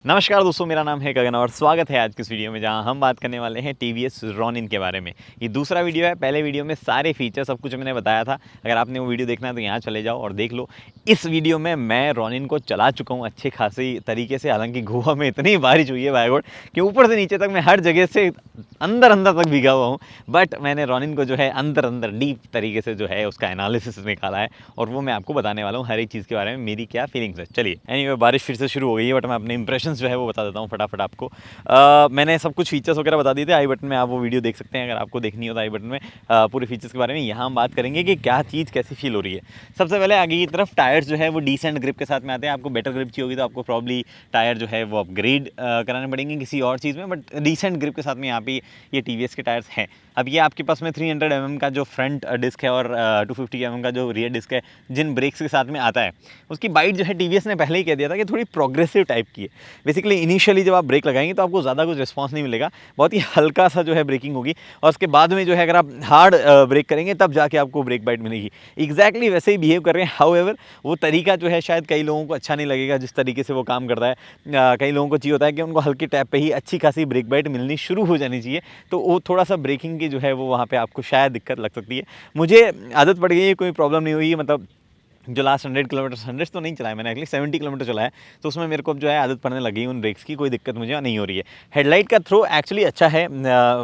नमस्कार दोस्तों, मेरा नाम है गगन और स्वागत है आज की इस वीडियो में जहां हम बात करने वाले हैं टीवीएस रॉनिन के बारे में। ये दूसरा वीडियो है। पहले वीडियो में सारे फीचर सब कुछ मैंने बताया था। अगर आपने वो वीडियो देखना है तो यहाँ चले जाओ और देख लो। इस वीडियो में मैं रॉनिन को चला चुका हूँ अच्छे खासी तरीके से। हालांकि गोवा में इतनी बारिश हुई है बाय गॉड कि ऊपर से नीचे तक मैं हर जगह से अंदर तक भीगा हुआ हूँ। बट मैंने रॉनिन को जो है अंदर डीप तरीके से जो है उसका एनालिसिस निकाला है और वो मैं आपको बताने वाला हूँ हर एक चीज़ के बारे में, मेरी क्या फीलिंग्स है। चलिए, एनीवे बारिश फिर से शुरू हो गई है बट मैं अपने इंप्रेशंस जो है वो बता देता हूँ फटाफट आपको। मैंने सब कुछ फीचर्स वगैरह बता दिए थे। आई बटन में आप वो वीडियो देख सकते हैं अगर आपको देखनी हो तो। आई बटन में पूरे फीचर्स के बारे में यहाँ हम बात करेंगे कि क्या चीज़ कैसी फील हो रही है। सबसे पहले आगे की तरफ टायर्स जो है वो डिसेंट ग्रिप के साथ में आते हैं। आपको बेटर ग्रिप चाहिए होगी तो आपको प्रॉब्ली टायर जो है वो अपग्रेड कराने पड़ेंगे किसी और चीज़ में, बट डिसेंट ग्रिप के साथ में यहाँ पे ये टीवीएस के टायर्स हैं। अब ये आपके पास में 300 mm का जो फ्रंट डिस्क है और 250 mm का जो रियर डिस्क है जिन ब्रेक्स के साथ में आता है, उसकी बाइट जो है टीवीएस ने पहले ही कह दिया था कि थोड़ी प्रोग्रेसिव टाइप की है। बेसिकली इनिशियली जब आप ब्रेक लगाएंगे तो आपको ज़्यादा कुछ रिस्पांस नहीं मिलेगा, बहुत ही हल्का सा जो है ब्रेकिंग होगी और उसके बाद में जो है अगर आप हार्ड ब्रेक करेंगे तब जाके आपको ब्रेक बाइट मिलेगी। एग्जैक्टली वैसे ही बिहेव कर रहे हैं। हाउएवर वो तरीका जो है शायद कई लोगों को अच्छा नहीं लगेगा जिस तरीके से वो काम करता है। कई लोगों को चाहिए होता है कि उनको हल्के टैप पे ही अच्छी खासी ब्रेक बाइट मिलनी शुरू हो जानी चाहिए, तो वो थोड़ा सा ब्रेकिंग की जो है वो वहाँ पे आपको शायद दिक्कत लग सकती है। मुझे आदत पड़ गई है, कोई प्रॉब्लम नहीं हुई। मतलब जो लास्ट 100 किलोमीटर, 100 तो नहीं चलाया मैंने, एक्चुअली 70 किलोमीटर चलाया, तो उसमें मेरे को अब जो है आदत पड़ने लगी उन ब्रेक्स की, कोई दिक्कत मुझे नहीं हो रही है। हेडलाइट का थ्रो एक्चुअली अच्छा है।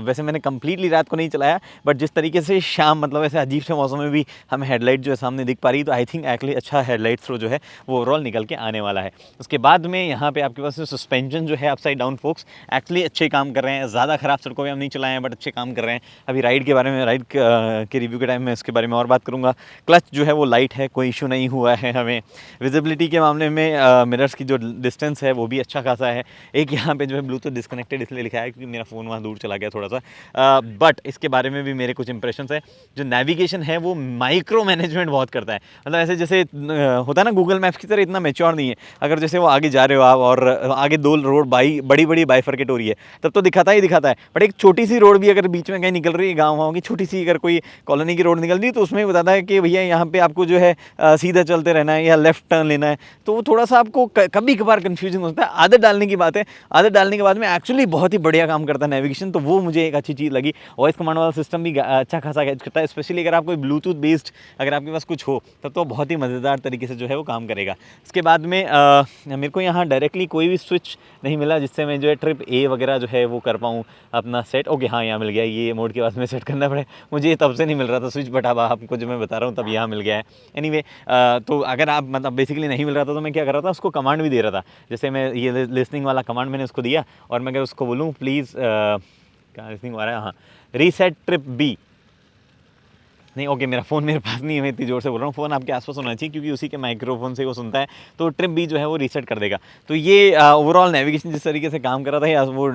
वैसे मैंने कंप्लीटली रात को नहीं चलाया बट जिस तरीके से शाम मतलब ऐसे अजीब से मौसम में भी हमें हेडलाइट जो है सामने दिख पा रही है, तो आई थिंक एक्चुअली अच्छा हेडलाइट थ्रो जो है वो ओवरऑल निकल के आने वाला है। उसके बाद में यहाँ पे आपके पास सस्पेंशन जो है अपसाइड डाउन फोक्स एक्चुअली अच्छे काम कर रहे हैं। ज़्यादा खराब सड़कों पर हम नहीं चलाए हैं बट अच्छे काम कर रहे हैं। अभी राइड के बारे में, राइड के रिव्यू के टाइम में इसके बारे में और बात करूँगा। क्लच जो है वो लाइट है, कोई इशू नहीं हुआ है हमें। विजिबिलिटी के मामले में मिरर्स की जो डिस्टेंस है वो भी अच्छा खासा है। एक यहाँ पे जो है ब्लूटूथ डिस्कनेक्टेड इसलिए लिखा है क्योंकि मेरा फ़ोन वहाँ दूर चला गया थोड़ा सा। बट इसके बारे में भी मेरे कुछ इंप्रेशंस है। जो नेविगेशन है वो माइक्रो मैनेजमेंट बहुत करता है। मतलब ऐसे जैसे होता है ना गूगल मैप्स की तरह इतना मैच्योर नहीं है। अगर जैसे वो आगे जा रहे हो आप और आगे दो रोड बड़ी बाइफरकेट हो रही है तब तो दिखाता ही दिखाता है, बट एक छोटी सी रोड भी अगर बीच में कहीं निकल रही है, गाँव वाँव की छोटी सी अगर कोई कॉलोनी की रोड निकल रही है तो उसमें बताता है कि भैया यहाँ पे आपको जो है सीधा चलते रहना है या लेफ्ट टर्न लेना है। तो वो थोड़ा सा आपको कभी कभार कंफ्यूजिंग होता है। आदत डालने की बात है, आदत डालने के बाद में एक्चुअली बहुत ही बढ़िया काम करता है नेविगेशन, तो वो मुझे एक अच्छी चीज़ लगी। वॉइस कमांड वाला सिस्टम भी अच्छा खासा कैच करता है, स्पेशली अगर आप कोई ब्लूटूथ बेस्ड अगर आपके पास कुछ हो तब तो बहुत ही मज़ेदार तरीके से जो है वो काम करेगा। इसके बाद में मेरे को यहाँ डायरेक्टली कोई भी स्विच नहीं मिला जिससे मैं जो है ट्रिप ए वगैरह जो है वो कर पाऊँ अपना सेट। ओके हाँ, यहाँ मिल गया। ये मोड के बाद में सेट करना पड़े, मुझे तब से नहीं मिल रहा था स्विच, बट अब आपको जो मैं बता रहा हूँ तब यहाँ मिल गया है। एनीवे तो अगर आप मतलब बेसिकली नहीं मिल रहा था तो मैं क्या कर रहा था, उसको कमांड भी दे रहा था। जैसे मैं ये लिसनिंग वाला कमांड मैंने उसको दिया और मैं अगर उसको बोलूँ प्लीज़ क्या लिसनिंग आ रहा है, हाँ रीसेट ट्रिप बी, नहीं ओके मेरा फ़ोन मेरे पास नहीं है, मैं इतनी ज़ोर से बोल रहा हूँ। फ़ोन आपके आसपास होना चाहिए क्योंकि उसी के माइक्रोफोन से वो सुनता है, तो ट्रिप भी जो है वो रीसेट कर देगा। तो ये ओवरऑल नेविगेशन जिस तरीके से काम कर रहा था या वो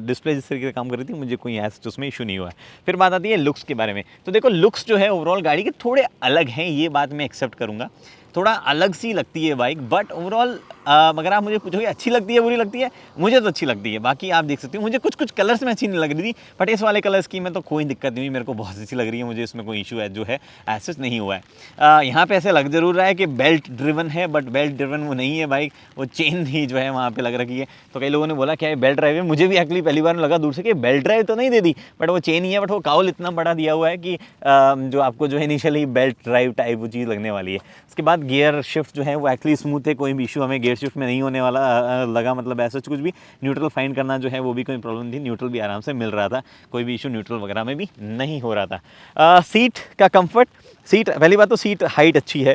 डिस्प्ले जिस तरीके से काम कर रही थी, मुझे कोई ऐसा उसमें इशू नहीं हुआ है। फिर बात आती है लुक्स के बारे में। तो देखो लुक्स जो है ओवरऑल गाड़ी के थोड़े अलग हैं, ये बात मैं एक्सेप्ट करूँगा। थोड़ा अलग सी लगती है बाइक, बट ओवरऑल अगर आप मुझे पूछोगे अच्छी लगती है बुरी लगती है, मुझे तो अच्छी लगती है। बाकी आप देख सकते हो मुझे कुछ कुछ कलर्स में अच्छी नहीं लग रही थी, बट इस वाले कलर्स की में तो कोई दिक्कत नहीं हुई, मेरे को बहुत अच्छी लग रही है। मुझे इसमें कोई इशू है जो है ऐसा नहीं हुआ है। यहाँ पे ऐसे लग जरूर रहा है कि बेल्ट ड्रिवन है, बट बेल्ट ड्रिवन वो नहीं है बाइक, वो चेन ही जो है वहाँ पे लग रखी है। तो कई लोगों ने बोला क्या है बेल्ट ड्राइव है, मुझे भी एक्चुअली पहली बार लगा दूर से कि बेल्ट ड्राइव तो नहीं दे दी, बट वो चेन ही है। बट वो काउल इतना बड़ा दिया हुआ है कि जो आपको जो है इनिशियली बेल्ट ड्राइव टाइप वो चीज़ लगने वाली है। उसके बाद गियर शिफ्ट जो है वो एक्चुअली स्मूथ है, कोई भी इशू हमें गियर शिफ्ट में नहीं होने वाला लगा। मतलब ऐसा कुछ भी न्यूट्रल फाइंड करना जो है वो भी कोई प्रॉब्लम थी, न्यूट्रल भी आराम से मिल रहा था, कोई भी इशू न्यूट्रल वगैरह में भी नहीं हो रहा था। सीट का कंफर्ट, सीट पहली बात तो सीट हाइट अच्छी है।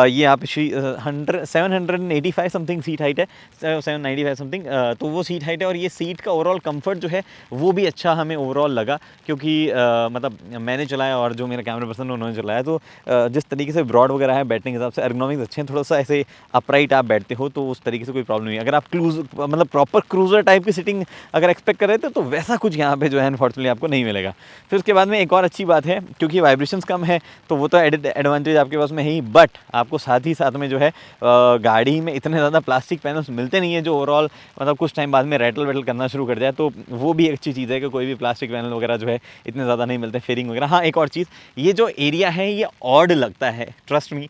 ये आप 785 समथिंग सीट हाइट है, 795 समथिंग, तो वो सीट हाइट है। और ये सीट का ओवरऑल कंफर्ट जो है वो भी अच्छा हमें ओवरऑल लगा, क्योंकि मतलब मैंने चलाया और जो मेरा कैमरा पर्सन उन्होंने चलाया, तो जिस तरीके से ब्रॉड वगैरह है बैठने के हिसाब से एर्गोनॉमिक्स अच्छे हैं। थोड़ा सा ऐसे अपराइट आप बैठते हो तो उस तरीके से कोई प्रॉब्लम नहीं है। अगर आप मतलब प्रॉपर क्रूज़र टाइप की सीटिंग अगर एक्सपेक्ट कर रहे थे तो वैसा कुछ यहाँ पे जो है अनफॉर्चुनेटली आपको नहीं मिलेगा। फिर उसके बाद में एक और अच्छी बात है, क्योंकि वाइब्रेशंस कम है तो वो तो एडवांटेज आपके पास में है ही, बट आपको साथ ही साथ में जो है गाड़ी में इतने ज़्यादा प्लास्टिक पैनल्स मिलते नहीं है जो ओवरऑल मतलब कुछ टाइम बाद में रैटल वैटल करना शुरू कर जाए, तो वो भी एक अच्छी चीज़ है कि कोई भी प्लास्टिक पैनल वगैरह जो है इतने ज़्यादा नहीं मिलते, फेयरिंग वगैरह। हाँ एक और चीज़, ये जो एरिया है ये ऑड लगता है, ट्रस्ट मी।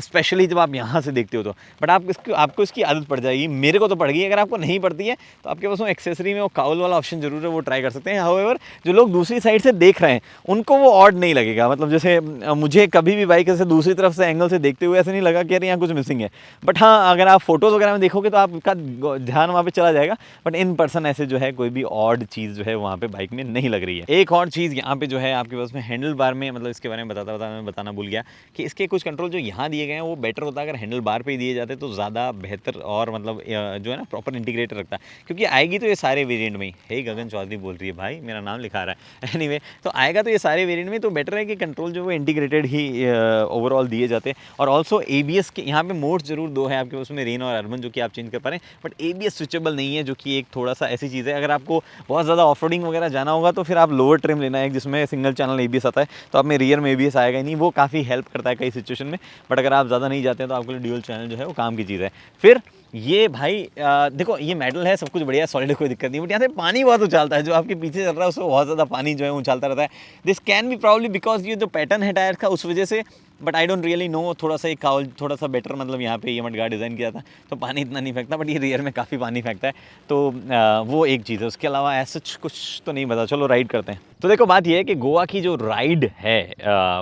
स्पेशली जब आप यहाँ से देखते हो तो। बट आपको इसकी आदत पड़ जाएगी, मेरे को तो पड़ गई। अगर आपको नहीं पड़ती है तो आपके पास वो एक्सेसरी में वो काउल वाला ऑप्शन जरूर है, वो ट्राई कर सकते हैं। हाउएवर जो लोग दूसरी साइड से देख रहे हैं उनको वो ऑड नहीं लगेगा। मतलब जैसे मुझे कभी भी बाइक ऐसे दूसरी तरफ से एंगल से देखते हुए ऐसे नहीं लगा कि यार यहाँ कुछ मिसिंग है। बट हाँ, अगर आप फोटोज़ वगैरह में देखोगे तो आपका ध्यान वहाँ पे चला जाएगा। बट इन पर्सन ऐसे जो है कोई भी ऑड चीज़ जो है वहाँ पे बाइक में नहीं लग रही है। एक और चीज़ यहाँ पे जो है आपके पास में हैंडल बार में, मतलब इसके बारे में मैं बताना भूल गया कि इसके कुछ कंट्रोल जो यहाँ दिए गए हैं वो बेटर होता है अगर हैंडल बार पे ही दिए जाते तो ज़्यादा बेहतर और मतलब जो है ना प्रॉपर इंटीग्रेटेड रखता है। क्योंकि आएगी तो ये सारे वेरिएंट में ही। हे गगन चौधरी बोल रही है भाई, मेरा नाम लिखा रहा है। एनीवे तो आएगा तो ये सारे वेरिएंट में, तो बेटर है कि कंट्रोल जो वो इंटीग्रेटेड ही ओवरऑल दिए जाते हैं। और ऑल्सो ABS के यहाँ पे मोड्स जरूर दो है आपके, उसमें रेन और अर्बन जो कि आप चेंज कर पा रहे हैं। बट ABS स्विचेबल नहीं है, जो कि एक थोड़ा सा ऐसी चीज़ है। अगर आपको बहुत ज़्यादा ऑफ रोडिंग वगैरह जाना होगा तो फिर आप लोअर ट्रिम लेना है जिसमें सिंगल चैनल ABS आता है, तो आप में रियर में ABS आएगा ही नहीं। वो काफ़ी हेल्प करता है कई सिचुएशन में। बट अगर आप ज़्यादा नहीं जाते हैं तो आपके लिए ड्यूल चैनल जो है वो काम की चीज़ है। फिर ये भाई देखो ये मेटल है, सब कुछ बढ़िया है, सॉलिड, कोई दिक्कत नहीं। बट यहाँ से पानी बहुत उछालता है, जो आपके पीछे चल रहा है उसको बहुत ज़्यादा पानी जो है उछालता रहता है। This can be probably because ये जो पैटर्न है टायर का उस वजह से। But I don't really know, थोड़ा सा एक काउल थोड़ा सा बेटर, मतलब यहाँ पे ये मडगार्ड डिज़ाइन किया था तो पानी इतना नहीं फेंकता। बट ये रियर में काफ़ी पानी फेंकता है, तो वो एक चीज़ है। उसके अलावा ऐसा कुछ तो नहीं पता। चलो राइड करते हैं। तो देखो बात ये है कि गोवा की जो राइड है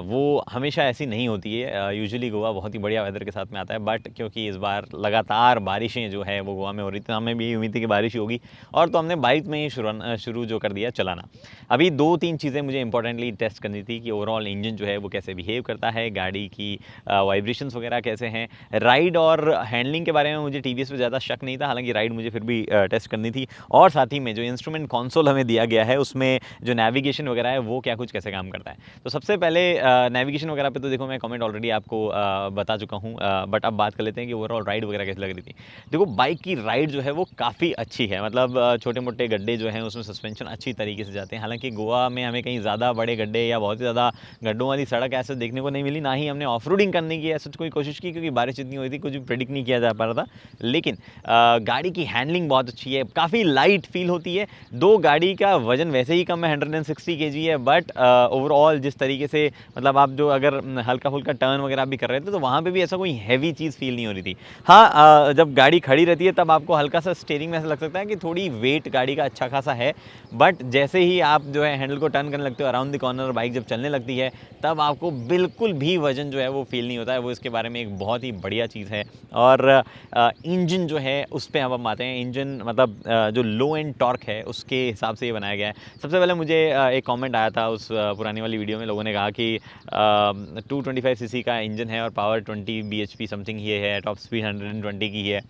वो हमेशा ऐसी नहीं होती है। यूजुअली गोवा बहुत ही बढ़िया वेदर के साथ में आता है। बट क्योंकि इस बार लगातार बारिशें जो है वो गोवा में हो रही थी, हमें भी उम्मीद थी कि बारिश होगी, और तो हमने बाइक में ही शुरू जो कर दिया चलाना। अभी 2-3 चीज़ें मुझे इंपॉर्टेंटली टेस्ट करनी थी कि ओवरऑल इंजन जो है वो कैसे बिहेव करता है, गाड़ी की वाइब्रेशंस वगैरह कैसे हैं। राइड और हैंडलिंग के बारे में मुझे TVS पे ज़्यादा शक नहीं था, हालांकि राइड मुझे फिर भी टेस्ट करनी थी। और साथ ही में जो इंस्ट्रूमेंट कंसोल हमें दिया गया है उसमें जो नेविगेशन वगैरह है वो क्या कुछ कैसे काम करता है। तो सबसे पहले नेविगेशन वगैरह पे तो देखो मैं कमेंट ऑलरेडी आपको बता चुका हूँ। बट अब बात कर लेते हैं कि ओवरऑल राइड वगैरह कैसी लग रही थी। देखो बाइक की राइड जो है वो काफ़ी अच्छी है। मतलब छोटे मोटे गड्ढे जो हैं उसमें सस्पेंशन अच्छी तरीके से जाते हैं। हालांकि गोवा में हमें कहीं ज़्यादा बड़े गड्ढे या बहुत ही ज़्यादा गड्ढों वाली सड़क ऐसे देखने को नहीं मिली, ना ही हमने ऑफ रोडिंग करने की ऐसा कोई कोशिश की, क्योंकि बारिश इतनी हुई थी कुछ भी प्रेडिक्ट नहीं किया जा पा रहा था। लेकिन गाड़ी की हैंडलिंग बहुत अच्छी है, काफ़ी लाइट फील होती है। दो गाड़ी का वजन वैसे ही कम है, 160 kg है। बट ओवरऑल जिस तरीके से मतलब आप जो अगर हल्का फुल्का टर्न वगैरह भी कर रहे थे तो वहाँ पे भी ऐसा कोई हैवी चीज़ फील नहीं हो रही थी। हाँ, जब गाड़ी खड़ी रहती है तब आपको हल्का सा स्टीयरिंग में ऐसा लग सकता है कि थोड़ी वेट गाड़ी का अच्छा खासा है। बट जैसे ही आप जो है हैंडल को टर्न करने लगते हो अराउंड द कॉर्नर, बाइक जब चलने लगती है तब आपको बिल्कुल भी वजन जो है वो फील नहीं होता है। वो इसके बारे में एक बहुत ही बढ़िया चीज़ है। और इंजन जो है उस पर हम आते हैं। इंजन मतलब जो लो एंड टॉर्क है उसके हिसाब से ये बनाया गया है। सबसे पहले मुझे एक कमेंट आया था उस पुरानी वाली वीडियो में, लोगों ने कहा कि 225 cc का इंजन है और पावर 20 bhp समथिंग ये है, टॉप स्पीड 120 की है।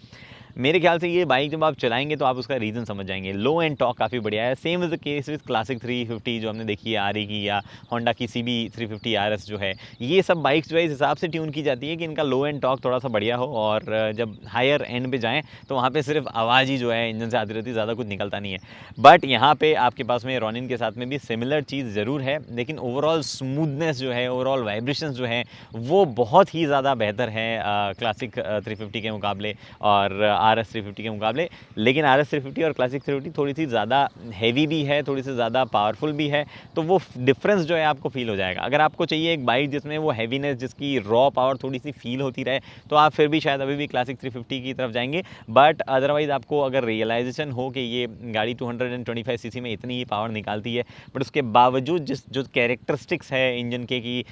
मेरे ख्याल से ये बाइक जब आप चलाएंगे तो आप उसका रीज़न समझ जाएंगे। लो एंड टॉक काफ़ी बढ़िया है। Same is the case with classic 350 जो हमने देखी है आरी की, या होंडा की CB 350 RS जो है। ये सब बाइक्स जो है इस हिसाब से ट्यून की जाती है कि इनका लो एंड टॉक थोड़ा सा बढ़िया हो, और जब हायर एंड पे जाएँ तो वहाँ पर सिर्फ आवाज़ ही जो है इंजन से आती रहती है, ज़्यादा कुछ निकलता नहीं है। बट यहाँ पर आपके पास में रॉनिन के साथ में भी सिमिलर चीज़ ज़रूर है, लेकिन ओवरऑल स्मूथनेस जो है, ओवरऑल वाइब्रेशंस जो है वो बहुत ही ज़्यादा बेहतर है क्लासिक 350 के मुकाबले और RS 350 के मुकाबले। लेकिन RS 350 और क्लासिक 350 थोड़ी सी ज़्यादा हैवी भी है, थोड़ी सी ज़्यादा पावरफुल भी है, तो वो डिफरेंस जो है आपको फील हो जाएगा। अगर आपको चाहिए एक बाइक जिसमें वो हैवीनेस, जिसकी रॉ पावर थोड़ी सी फील होती रहे, तो आप फिर भी शायद अभी भी क्लासिक 350 की तरफ जाएंगे। बट अदरवाइज़ आपको अगर रियलाइजेशन हो कि ये गाड़ी 225 cc में इतनी ही पावर निकालती है, बट उसके बावजूद जो कैरेक्टरिस्टिक्स है इंजन के कि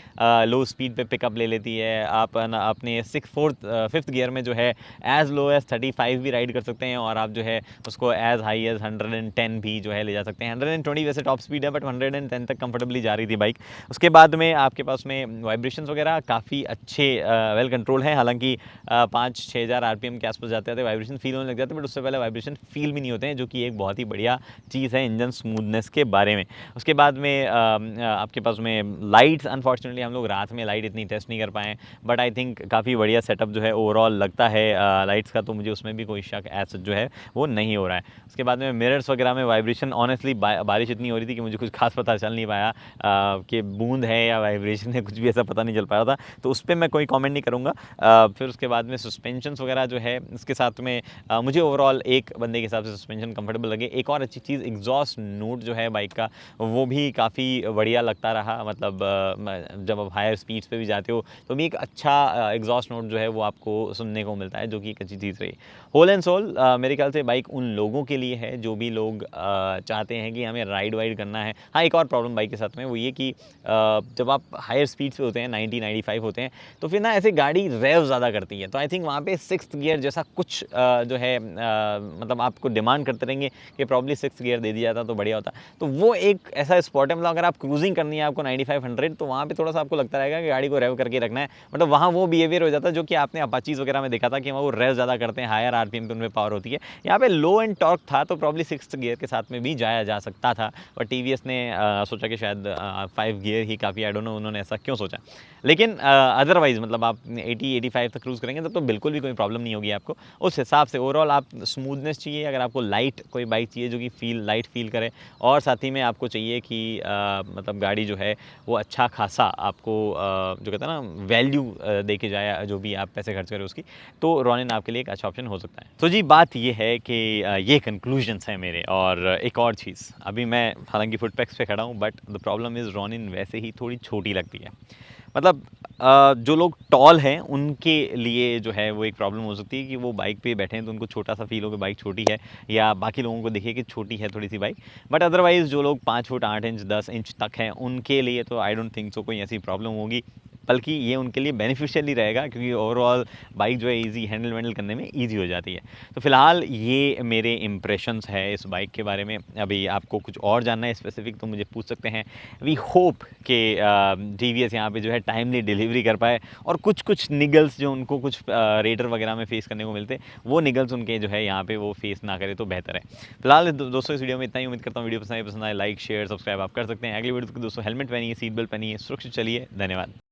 लो स्पीड पे पिकअप ले लेती है, आप अपने 5th गियर में जो है एज लो एज 35 भी राइड कर सकते हैं, और आप जो है उसको एज हाई एज 110 भी जो है ले जा सकते हैं। 120 वैसे टॉप स्पीड है, बट 110 तक कंफर्टेबली जा रही थी बाइक। उसके बाद में आपके पास में वाइब्रेशंस वगैरह काफ़ी अच्छे वेल कंट्रोल है। हालांकि 5-6 हज़ार RPM के आसपास जाते हैं वाइब्रेशन फील होने लग जाते हैं, बट उससे पहले वाइब्रेशन फील भी नहीं होते हैं, जो कि एक बहुत ही बढ़िया चीज़ है इंजन स्मूथनेस के बारे में। उसके बाद में आपके पास में लाइट्स, अनफॉर्चुनेटली हम लोग रात में लाइट इतनी टेस्ट नहीं कर पाए, बट आई थिंक काफ़ी बढ़िया सेटअप जो है ओवरऑल लगता है लाइट्स का, तो मुझे उसमें उसमें भी कोई शक ऐसा जो है वो नहीं हो रहा है। उसके बाद में मिरर्स वगैरह में वाइब्रेशन, ऑनेस्टली बारिश इतनी हो रही थी कि मुझे कुछ खास पता चल नहीं पाया कि बूंद है या वाइब्रेशन है, कुछ भी ऐसा पता नहीं चल पा रहा था, तो उस पर मैं कोई कमेंट नहीं करूँगा। फिर उसके बाद में सस्पेंशंस वगैरह जो है इसके साथ में मुझे ओवरऑल एक बंदे के हिसाब से सस्पेंशन कंफर्टेबल लगे। एक और अच्छी चीज़, एग्जॉस्ट नोट जो है बाइक का वो भी काफ़ी बढ़िया लगता रहा। मतलब जब आप हायर स्पीड्स पे भी जाते हो तो भी एक अच्छा एग्जॉस्ट नोट जो है वो आपको सुनने को मिलता है, जो कि एक अच्छी चीज़ रही। होल एंड सोल मेरे ख्याल से बाइक उन लोगों के लिए है जो भी लोग चाहते हैं कि हमें राइड वाइड करना है। हाँ, एक और प्रॉब्लम बाइक के साथ में वो ये कि जब आप हायर स्पीड्स पे होते हैं, 90-95 होते हैं, तो फिर ना ऐसे गाड़ी रेव ज़्यादा करती है। तो आई थिंक वहाँ पे 6th गियर जैसा कुछ जो है मतलब आपको डिमांड करते रहेंगे कि प्रॉब्ली 6th गियर दे दिया जाता तो बढ़िया होता। तो वो एक ऐसा स्पॉट है, मतलब अगर आप क्रूजिंग करनी है आपको 95-100, तो वहाँ पे थोड़ा सा आपको लगता रहेगा कि गाड़ी को रेव करके रखना है। मतलब वहाँ वो बिहेवियर हो जाता है जो कि आपने अपाचीज़ वगैरह में देखा था कि वो रेव ज़्यादा करते हैं, हायर आरपीएम पे उनमें पावर होती है। यहाँ पे लो एंड टॉर्क था तो प्रॉब्ली 6th गियर के साथ में भी जाया जा सकता था, बट टीवीएस ने सोचा कि शायद 5 गियर ही काफ़ी, आई डोंट नो उन्होंने ऐसा क्यों सोचा। लेकिन अदरवाइज़ मतलब आप 80-85 तक क्रूज़ करेंगे तब तो बिल्कुल भी कोई प्रॉब्लम नहीं होगी आपको। उस हिसाब से ओवरऑल आप स्मूथनेस चाहिए, अगर आपको लाइट कोई बाइक चाहिए जो कि लाइट फील करे, और साथ ही में आपको चाहिए कि मतलब गाड़ी जो है वो अच्छा खासा आपको जो कहते हैं ना वैल्यू दे के जाए, जो भी आप पैसे खर्च करें उसकी, तो रॉनिन आपके लिए एक अच्छा ऑप्शन हो सकता है। तो जी बात ये है कि ये कंक्लूजन्स हैं मेरे। और एक और चीज़, अभी मैं हालांकि फुटपैक्स पे खड़ा हूँ, but the problem is Ronin वैसे ही थोड़ी छोटी लगती है। मतलब जो लोग टॉल हैं उनके लिए जो है वो एक प्रॉब्लम हो सकती है कि वो बाइक पे बैठे हैं तो उनको छोटा सा फील हो कि बाइक छोटी है, या बाकी लोगों को दिखे कि छोटी है थोड़ी सी बाइक। बट अदरवाइज़ जो लोग 5 फुट 8 इंच 10 इंच तक हैं उनके लिए तो आई डोंट थिंक सो कोई ऐसी प्रॉब्लम होगी, बल्कि ये उनके लिए बेनिफिशियल ही रहेगा, क्योंकि ओवरऑल बाइक जो है ईज़ी हैंडल वैंडल करने में ईजी हो जाती है। तो फिलहाल ये मेरे इम्प्रेशंस है इस बाइक के बारे में। अभी आपको कुछ और जानना है स्पेसिफिक तो मुझे पूछ सकते हैं। वी होप कि टीवीएस यहाँ पे जो है टाइमली डिलीवरी कर पाए, और कुछ निगल्स जो उनको कुछ रेडर वगैरह में फेस करने को मिलते, वो निगल्स उनके जो है यहाँ पे वो फेस ना करे तो बेहतर है। फिलहाल दोस्तों इस वीडियो में इतना ही। उम्मीद करता हूँ वीडियो पसंद आए, लाइक शेयर सब्सक्राइब आप कर सकते हैं। अगली वीडियो दोस्तों हेलमेट पहनिए, सीट बेल्ट पहनिए, सुरक्षित चलिए। धन्यवाद।